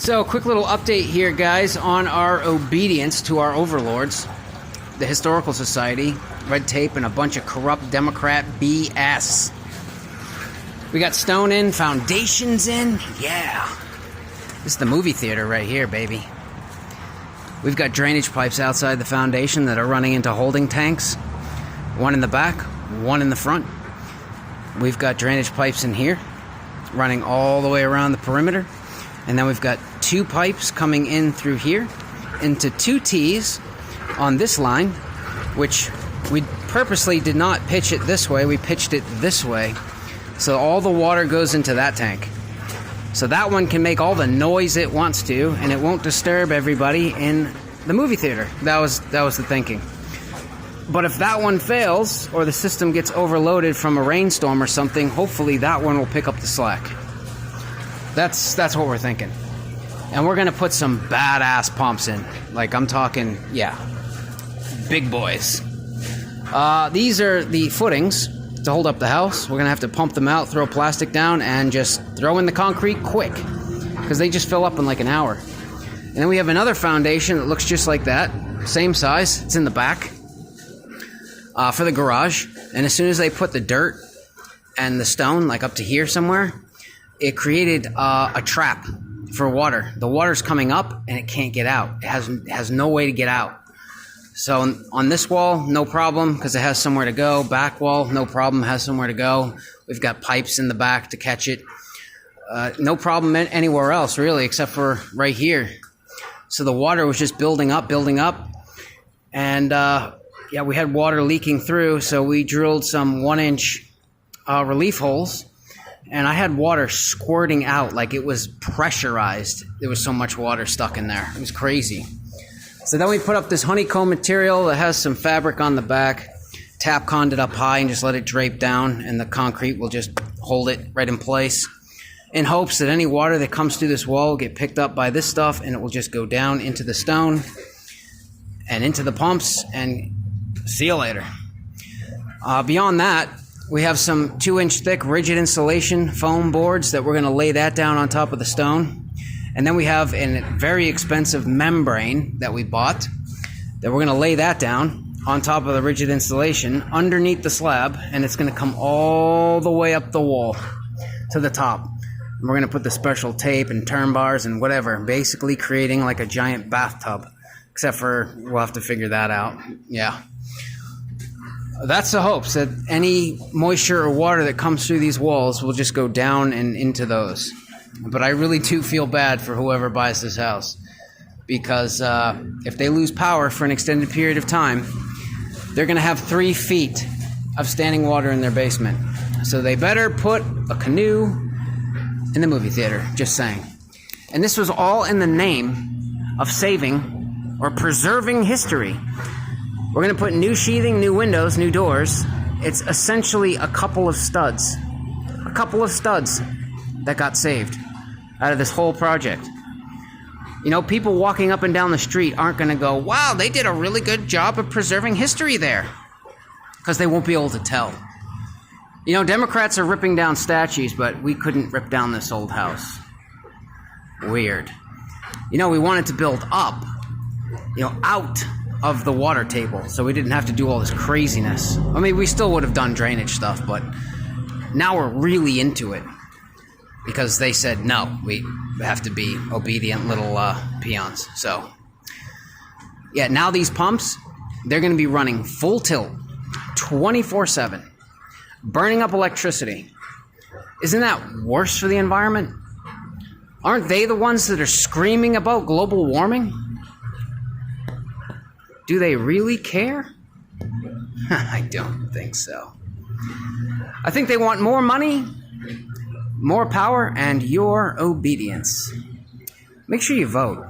So, quick little update here, guys, on our obedience to our overlords, the Historical Society, red tape, and a bunch of corrupt Democrat BS. We got stone in, foundations in, yeah. This is the movie theater right here, baby. We've got drainage pipes outside the foundation that are running into holding tanks. One in the back, one in the front. We've got drainage pipes in here, running all the way around the perimeter. And then we've got two pipes coming in through here into two T's on this line, which we purposely did not pitch it this way. We pitched it this way. So all the water goes into that tank. So that one can make all the noise it wants to, and it won't disturb everybody in the movie theater. That was the thinking. But if that one fails, or the system gets overloaded from a rainstorm or something, hopefully that one will pick up the slack. That's what we're thinking. And we're gonna put some badass pumps in. Like, I'm talking, yeah, big boys. These are the footings to hold up the house. We're gonna have to pump them out, throw plastic down, and just throw in the concrete quick, because they just fill up in like an hour. And then we have another foundation that looks just like that, same size. It's in the back for the garage. And as soon as they put the dirt and the stone, like up to here somewhere, it created a trap for water. The water's coming up and it can't get out. It has no way to get out. So on this wall, no problem, because it has somewhere to go. Back wall, no problem, has somewhere to go. We've got pipes in the back to catch it. No problem anywhere else, really, except for right here. So the water was just building up. And yeah, we had water leaking through, so we drilled some 1-inch relief holes. And I had water squirting out like it was pressurized. There was so much water stuck in there. It was crazy. So then we put up this honeycomb material that has some fabric on the back, tap-conned it up high and just let it drape down, and the concrete will just hold it right in place, in hopes that any water that comes through this wall will get picked up by this stuff, and it will just go down into the stone and into the pumps, and see you later. Beyond that, we have some 2-inch thick rigid insulation foam boards that we're going to lay that down on top of the stone. And then we have a very expensive membrane that we bought that we're going to lay that down on top of the rigid insulation underneath the slab, and it's going to come all the way up the wall to the top. And we're going to put the special tape and turn bars and whatever, basically creating like a giant bathtub, except for we'll have to figure that out. Yeah. That's the hopes, that any moisture or water that comes through these walls will just go down and into those. But I really do feel bad for whoever buys this house, because if they lose power for an extended period of time, they're going to have 3 feet of standing water in their basement. So they better put a canoe in the movie theater, just saying. And this was all in the name of saving or preserving history. We're going to put new sheathing, new windows, new doors. It's essentially a couple of studs. A couple of studs that got saved out of this whole project. You know, people walking up and down the street aren't going to go, wow, they did a really good job of preserving history there. Because they won't be able to tell. You know, Democrats are ripping down statues, but we couldn't rip down this old house. Weird. You know, we wanted to build up, out of the water table, so we didn't have to do all this craziness. I mean, we still would have done drainage stuff, but now we're really into it, because they said no, we have to be obedient little peons. So yeah, now these pumps, they're going to be running full tilt 24/7, burning up electricity. Isn't that worse for the environment? Aren't they the ones that are screaming about global warming? Do they really care? I don't think so. I think they want more money, more power, and your obedience. Make sure you vote.